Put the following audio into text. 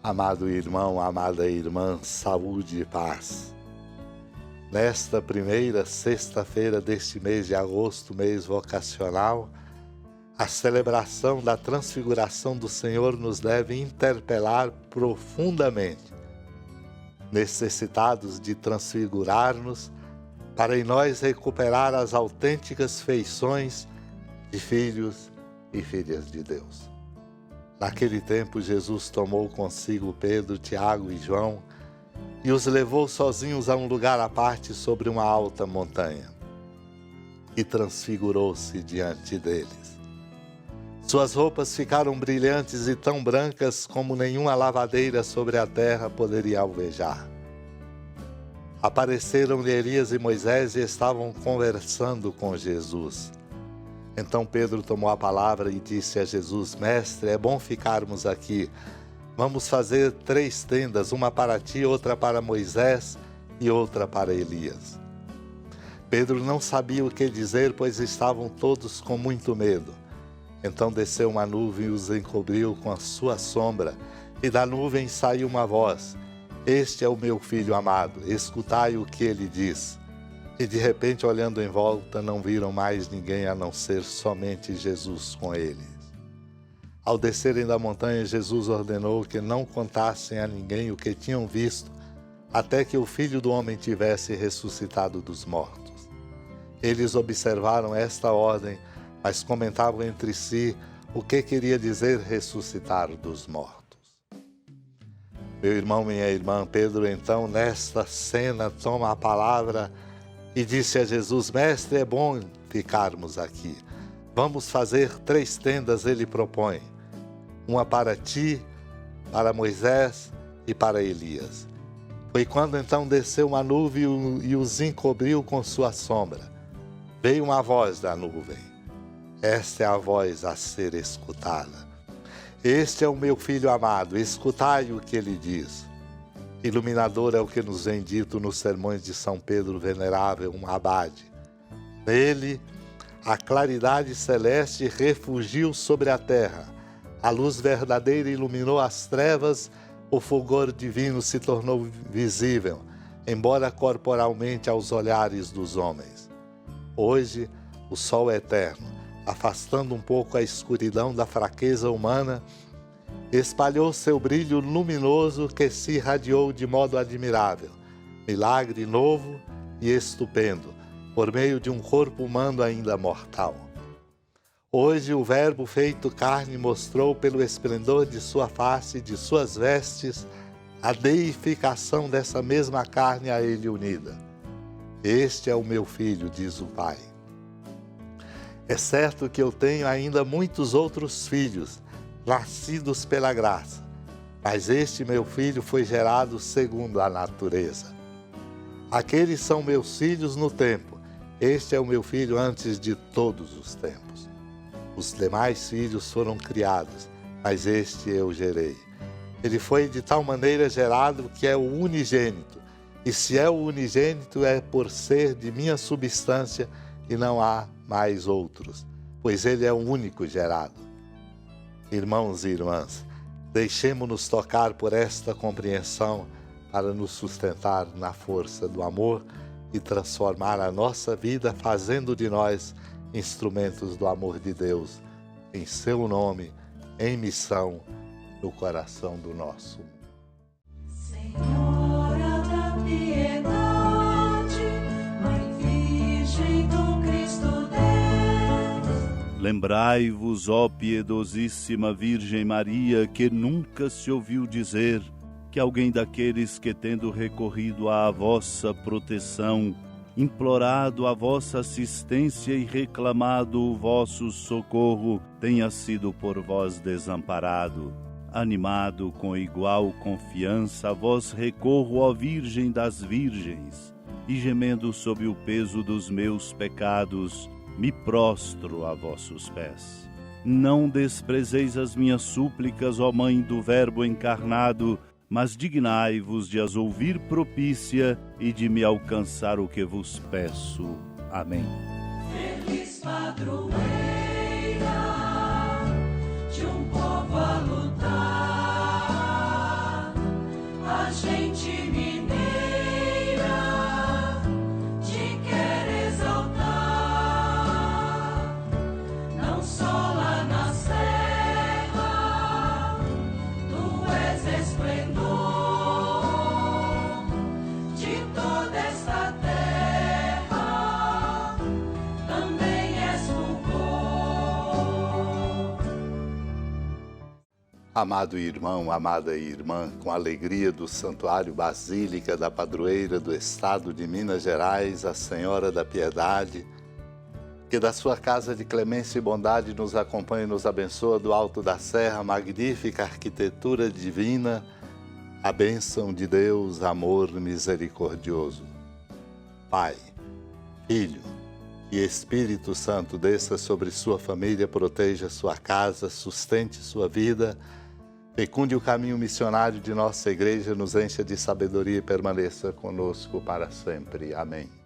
Amado irmão, amada irmã, saúde e paz. Nesta primeira sexta-feira deste mês de agosto, mês vocacional, a celebração da transfiguração do Senhor nos deve interpelar profundamente, necessitados de transfigurar-nos para em nós recuperar as autênticas feições de filhos e filhas de Deus. Naquele tempo, Jesus tomou consigo Pedro, Tiago e João e os levou sozinhos a um lugar à parte sobre uma alta montanha e transfigurou-se diante deles. Suas roupas ficaram brilhantes e tão brancas como nenhuma lavadeira sobre a terra poderia alvejar. Apareceram-lhe Elias e Moisés e estavam conversando com Jesus. Então Pedro tomou a palavra e disse a Jesus: Mestre, é bom ficarmos aqui. Vamos fazer 3 tendas, uma para ti, outra para Moisés e outra para Elias. Pedro não sabia o que dizer, pois estavam todos com muito medo. Então desceu uma nuvem e os encobriu com a sua sombra, e da nuvem saiu uma voz: Este é o meu filho amado, escutai o que ele diz. E de repente, olhando em volta, não viram mais ninguém a não ser somente Jesus com eles. Ao descerem da montanha, Jesus ordenou que não contassem a ninguém o que tinham visto, até que o Filho do Homem tivesse ressuscitado dos mortos. Eles observaram esta ordem, mas comentavam entre si o que queria dizer ressuscitar dos mortos. Meu irmão, minha irmã, Pedro, então, nesta cena, toma a palavra e disse a Jesus: Mestre, é bom ficarmos aqui. Vamos fazer 3 tendas, ele propõe. Uma para ti, para Moisés e para Elias. Foi quando então desceu uma nuvem e os encobriu com sua sombra. Veio uma voz da nuvem. Esta é a voz a ser escutada. Este é o meu filho amado, escutai o que ele diz. Iluminador é o que nos vem dito nos sermões de São Pedro Venerável, um abade. Nele, a claridade celeste refugiu sobre a terra. A luz verdadeira iluminou as trevas, o fulgor divino se tornou visível, embora corporalmente aos olhares dos homens. Hoje, o sol eterno, afastando um pouco a escuridão da fraqueza humana, espalhou seu brilho luminoso que se irradiou de modo admirável, milagre novo e estupendo, por meio de um corpo humano ainda mortal. Hoje o Verbo feito carne mostrou pelo esplendor de sua face e de suas vestes a deificação dessa mesma carne a ele unida. Este é o meu filho, diz o Pai. É certo que eu tenho ainda muitos outros filhos, nascidos pela graça, mas este meu filho foi gerado segundo a natureza. Aqueles são meus filhos no tempo, este é o meu filho antes de todos os tempos. Os demais filhos foram criados, mas este eu gerei. Ele foi de tal maneira gerado que é o unigênito, e se é o unigênito é por ser de minha substância e não há mais outros, pois ele é o único gerado. Irmãos e irmãs, deixemo-nos tocar por esta compreensão para nos sustentar na força do amor e transformar a nossa vida, fazendo de nós instrumentos do amor de Deus, em seu nome, em missão, no coração do nosso mundo. Senhora da piedade, Mãe Virgem do Cristo Deus. Lembrai-vos, ó piedosíssima Virgem Maria, que nunca se ouviu dizer que alguém daqueles que, tendo recorrido à vossa proteção, implorado a vossa assistência e reclamado o vosso socorro, tenha sido por vós desamparado. Animado com igual confiança, a vós recorro, ó Virgem das Virgens, e gemendo sob o peso dos meus pecados, me prostro a vossos pés. Não desprezeis as minhas súplicas, ó Mãe do Verbo encarnado, mas dignai-vos de as ouvir propícia e de me alcançar o que vos peço. Amém. Feliz padroeira de um povo a lutar, Amado irmão, amada irmã, com a alegria do Santuário Basílica da Padroeira do Estado de Minas Gerais, a Senhora da Piedade, que da sua casa de clemência e bondade nos acompanha e nos abençoa do alto da serra, magnífica arquitetura divina, a bênção de Deus, amor misericordioso. Pai, Filho e Espírito Santo desça sobre sua família, proteja sua casa, sustente sua vida, fecunde o caminho missionário de nossa igreja, nos encha de sabedoria e permaneça conosco para sempre. Amém.